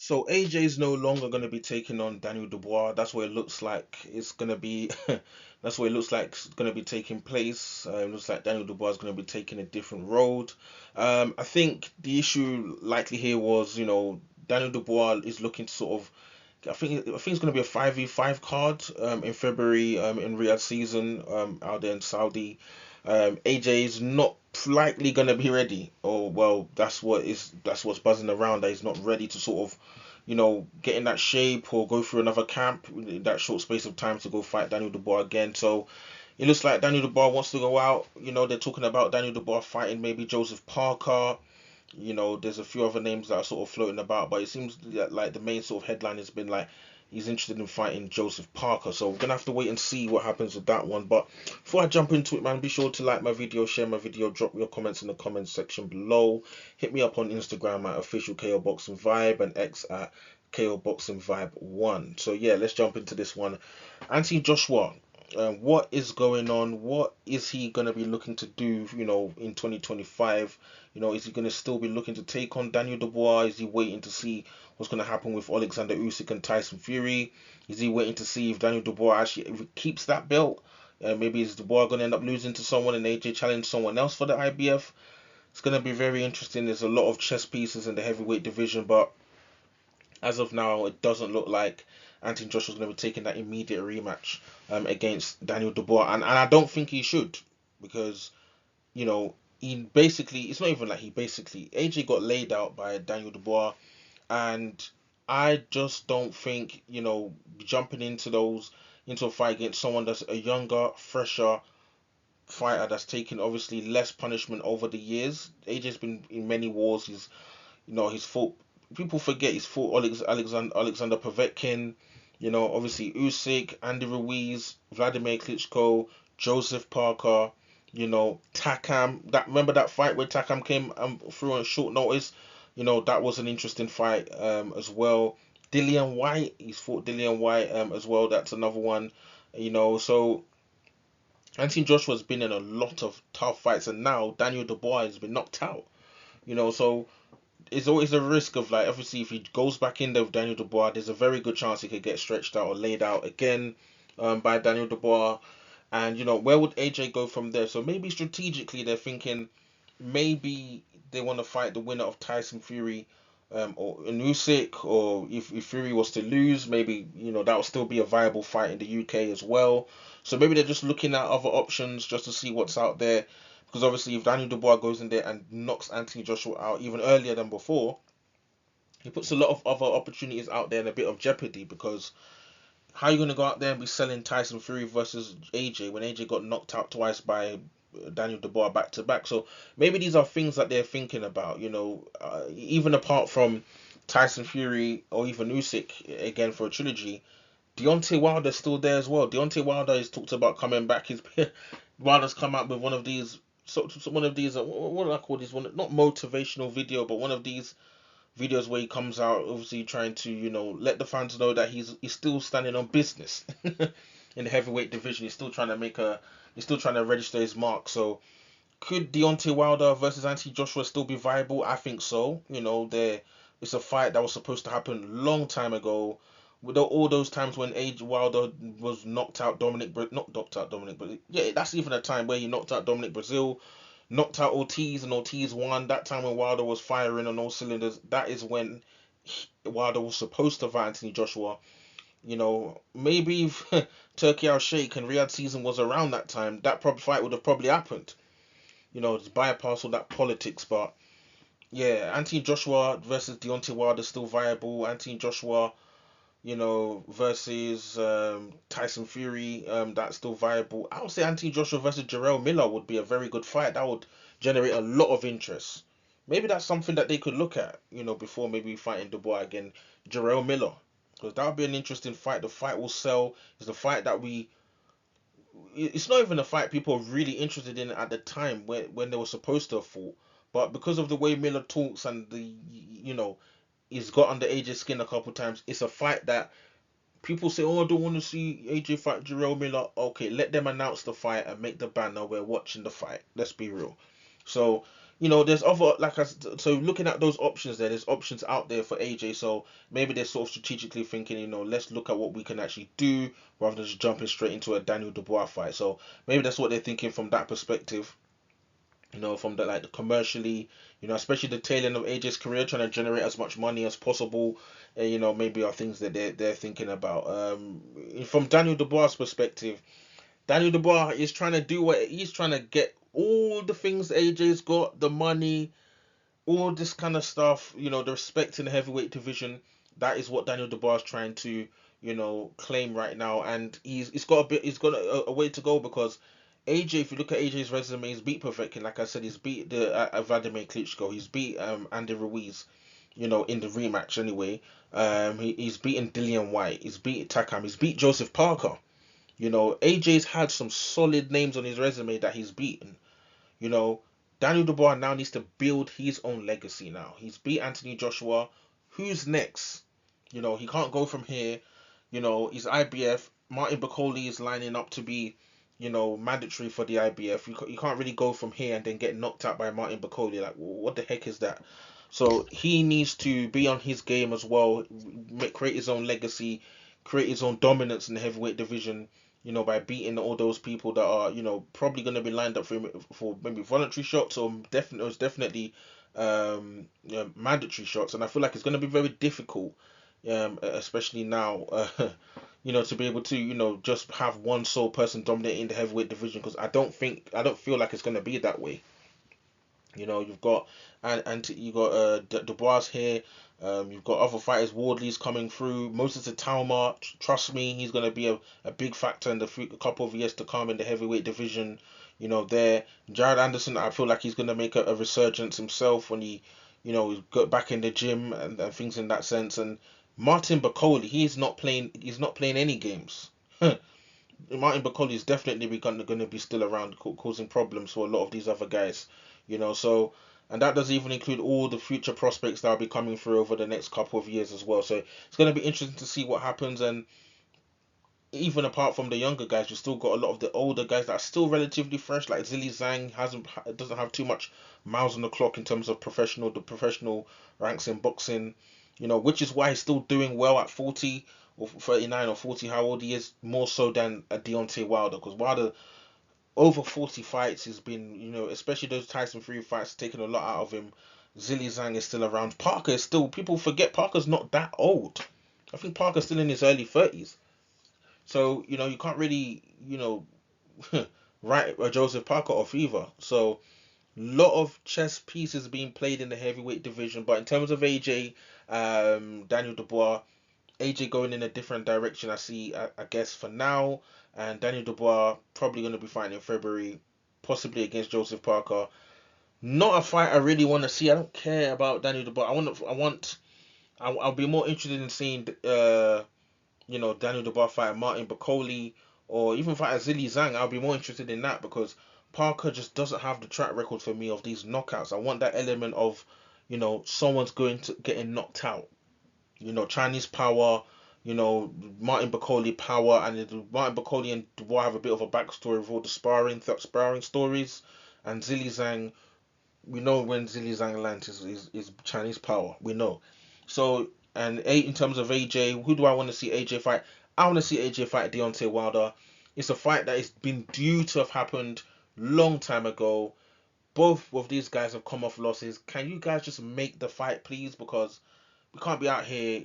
So AJ is no longer going to be taking on Daniel Dubois. That's what it looks like. It's going to be. That's what it looks like. It's going to be taking place. It looks like Daniel Dubois is going to be taking a different road. I think the issue likely here was, Daniel Dubois is looking to sort of. I think it's going to be a 5v5 card in February in Riyadh season out there in Saudi. AJ is not likely going to be ready, or well, that's what's buzzing around, that he's not ready to sort of get in that shape or go through another camp in that short space of time to go fight Daniel Dubois again. So it looks like Daniel Dubois wants to go out. They're talking about Daniel Dubois fighting maybe Joseph Parker. There's a few other names that are sort of floating about, but it seems that like the main sort of headline has been like he's interested in fighting Joseph Parker. So we're gonna have to wait and see what happens with that one. But before I jump into it, man, be sure to like my video, share my video, drop your comments in the comments section below. Hit me up on Instagram at official KO Boxing Vibe and X at KO Boxing Vibe 1. So yeah, let's jump into this one. Anthony Joshua. What is going on? What is he going to be looking to do, in 2025? Is he going to still be looking to take on Daniel Dubois? Is he waiting to see what's going to happen with Alexander Usyk and Tyson Fury? Is he waiting to see if Daniel Dubois actually if he keeps that belt? Maybe is Dubois going to end up losing to someone and AJ challenge someone else for the IBF? It's going to be very interesting. There's a lot of chess pieces in the heavyweight division, but as of now, it doesn't look like Anthony Joshua's going to be taking that immediate rematch against Daniel Dubois, and I don't think he should, because he basically, it's not even like he basically, AJ got laid out by Daniel Dubois, and I just don't think jumping into a fight against someone that's a younger, fresher fighter that's taken obviously less punishment over the years. AJ's been in many wars. He's fought. People forget he's fought Alexander Povetkin. Obviously Usyk, Andy Ruiz, Vladimir Klitschko, Joseph Parker. Takam. Remember that fight where Takam came through on short notice. That was an interesting fight as well. Dillian White. He's fought Dillian White as well. That's another one. So Anthony Joshua's been in a lot of tough fights, and now Daniel Dubois has been knocked out. So it's always a risk of, like, obviously if he goes back in there with Daniel Dubois, there's a very good chance he could get stretched out or laid out again by Daniel Dubois. And where would AJ go from there? So maybe strategically they're thinking maybe they want to fight the winner of Tyson Fury or Usyk, or if Fury was to lose, maybe that would still be a viable fight in the UK as well. So maybe they're just looking at other options just to see what's out there. Because obviously, if Daniel Dubois goes in there and knocks Anthony Joshua out even earlier than before, he puts a lot of other opportunities out there in a bit of jeopardy. Because how are you going to go out there and be selling Tyson Fury versus AJ when AJ got knocked out twice by Daniel Dubois back to back? So maybe these are things that they're thinking about. Even apart from Tyson Fury or even Usyk again for a trilogy, Deontay Wilder's still there as well. Deontay Wilder is talked about coming back. Wilder's come out with one of these, one of these, what do I call this one? Not motivational video, but one of these videos where he comes out, obviously trying to, let the fans know that he's still standing on business in the heavyweight division. He's still trying to register his mark. So could Deontay Wilder versus Anthony Joshua still be viable? I think so. It's a fight that was supposed to happen long time ago. With all those times when AJ Wilder was knocked out not knocked out Dominic, but yeah, that's even a time where he knocked out Dominic Brazil, knocked out Ortiz, and Ortiz won. That time when Wilder was firing on all cylinders, that is when Wilder was supposed to fight Anthony Joshua. Maybe if Turkey Al Sheikh and Riyadh season was around that time, that fight would have probably happened. Just bypass all that politics. But yeah, Anthony Joshua versus Deontay Wilder still viable. Anthony Joshua, versus Tyson Fury, that's still viable. I would say Anthony Joshua versus Jarrell Miller would be a very good fight. That would generate a lot of interest. Maybe that's something that they could look at, before maybe fighting Dubois again. Jarrell Miller, because that would be an interesting fight. The fight will sell. It's the fight that it's not even a fight people are really interested in at the time when they were supposed to have fought. But because of the way Miller talks and he's got under AJ's skin a couple times, it's a fight that people say, oh, I don't want to see AJ fight Jarrell Miller. Okay, let them announce the fight and make the banner. We're watching the fight. Let's be real. So, there's other so looking at those options there's options out there for AJ. So maybe they're sort of strategically thinking, let's look at what we can actually do rather than just jumping straight into a Daniel Dubois fight. So maybe that's what they're thinking from that perspective. From the like the commercially, especially the tail end of AJ's career, trying to generate as much money as possible. Maybe are things that they're thinking about. From Daniel Dubois' perspective, Daniel Dubois is trying to do what he's trying to get all the things AJ's got, the money, all this kind of stuff, the respect in the heavyweight division. That is what Daniel Dubois is trying to, claim right now, and he's got a way to go because AJ, if you look at AJ's resume, he's beat Povetkin. Like I said, he's beat the Vladimir Klitschko. He's beat Andy Ruiz, in the rematch anyway. He's beaten Dillian White. He's beat Takam. He's beat Joseph Parker. AJ's had some solid names on his resume that he's beaten. You know, Daniel Dubois now needs to build his own legacy now. He's beat Anthony Joshua. Who's next? He can't go from here. He's IBF. Martin Bakoli is lining up to be, mandatory for the IBF. You can't really go from here and then get knocked out by Martin Bakoli. Like, what the heck is that? So he needs to be on his game as well, create his own legacy, create his own dominance in the heavyweight division, by beating all those people that are, probably going to be lined up for maybe voluntary shots or definitely mandatory shots. And I feel like it's going to be very difficult, especially now, to be able to, just have one sole person dominating the heavyweight division because I don't feel like it's going to be that way. You've got and you got Dubois here. You've got other fighters. Wardley's coming through. Moses Itauma, trust me, he's going to be a big factor in the couple of years to come in the heavyweight division. There. Jared Anderson, I feel like he's going to make a resurgence himself when he got back in the gym and things in that sense. And Martin Bakoli, he's not playing. He's not playing any games. Martin Bakoli is definitely going to be still around, causing problems for a lot of these other guys. So, and that doesn't even include all the future prospects that will be coming through over the next couple of years as well. So it's going to be interesting to see what happens. And even apart from the younger guys, you still got a lot of the older guys that are still relatively fresh. Like Zili Zhang doesn't have too much miles on the clock in terms of the professional ranks in boxing. Which is why he's still doing well at 40 or 39 or 40, how old he is, more so than a Deontay Wilder. Because Wilder, over 40 fights, has been, especially those Tyson Fury fights, taking a lot out of him. Zili Zhang is still around. Parker is still, people forget Parker's not that old. I think Parker's still in his early 30s. So, you can't really, write Joseph Parker off either. So, lot of chess pieces being played in the heavyweight division. But in terms of AJ, Daniel Dubois, AJ going in a different direction, I guess, for now. And Daniel Dubois probably going to be fighting in February, possibly against Joseph Parker. Not a fight I really want to see. I don't care about Daniel Dubois. I'll be more interested in seeing, Daniel Dubois fight Martin Bakoli or even fight Zili Zhang. I'll be more interested in that because Parker just doesn't have the track record for me of these knockouts. I want that element of, someone's going to getting knocked out. Chinese power, Martin Bakoli power, and Martin Bakoli and Dubois have a bit of a backstory with all the sparring stories. And Zili Zhang, we know when Zili Zhang lands is Chinese power. We know. So, and in terms of AJ, who do I want to see AJ fight? I want to see AJ fight Deontay Wilder. It's a fight that has been due to have happened long time ago. Both of these guys have come off losses. Can you guys just make the fight, please? Because we can't be out here.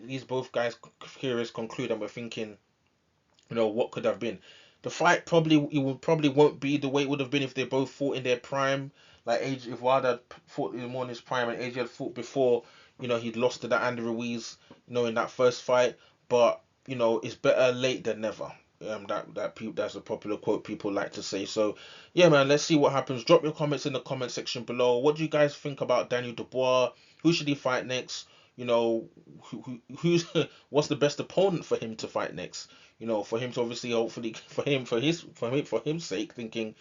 These both guys' careers conclude, and we're thinking, what could have been. The fight probably won't be the way it would have been if they both fought in their prime. Like AJ, if Wilder had fought in his prime and AJ had fought before, he'd lost to that Andy Ruiz, in that first fight. But it's better late than never. That's a popular quote people like to say. So yeah, man, let's see what happens. Drop your comments in the comment section below. What do you guys think about Daniel Dubois? Who should he fight next? Who's what's the best opponent for him to fight next? For him to obviously, hopefully, for his sake, thinking,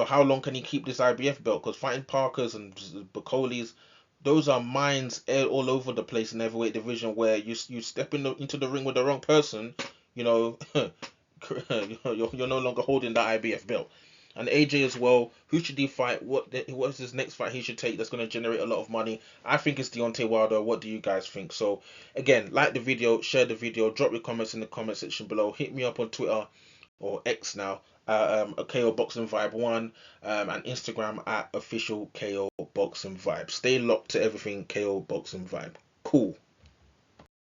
how long can he keep this IBF belt? Because fighting Parkers and Bacolis, those are minds all over the place in the heavyweight division. Where you step into the ring with the wrong person, you're no longer holding that IBF belt. And AJ as well. Who should he fight? What's his next fight he should take that's going to generate a lot of money? I think it's Deontay Wilder. What do you guys think? So again, like the video, share the video, drop your comments in the comment section below. Hit me up on Twitter or X now, a KO Boxing Vibe 1, and Instagram at official KO Boxing Vibe. Stay locked to everything KO Boxing Vibe. Cool.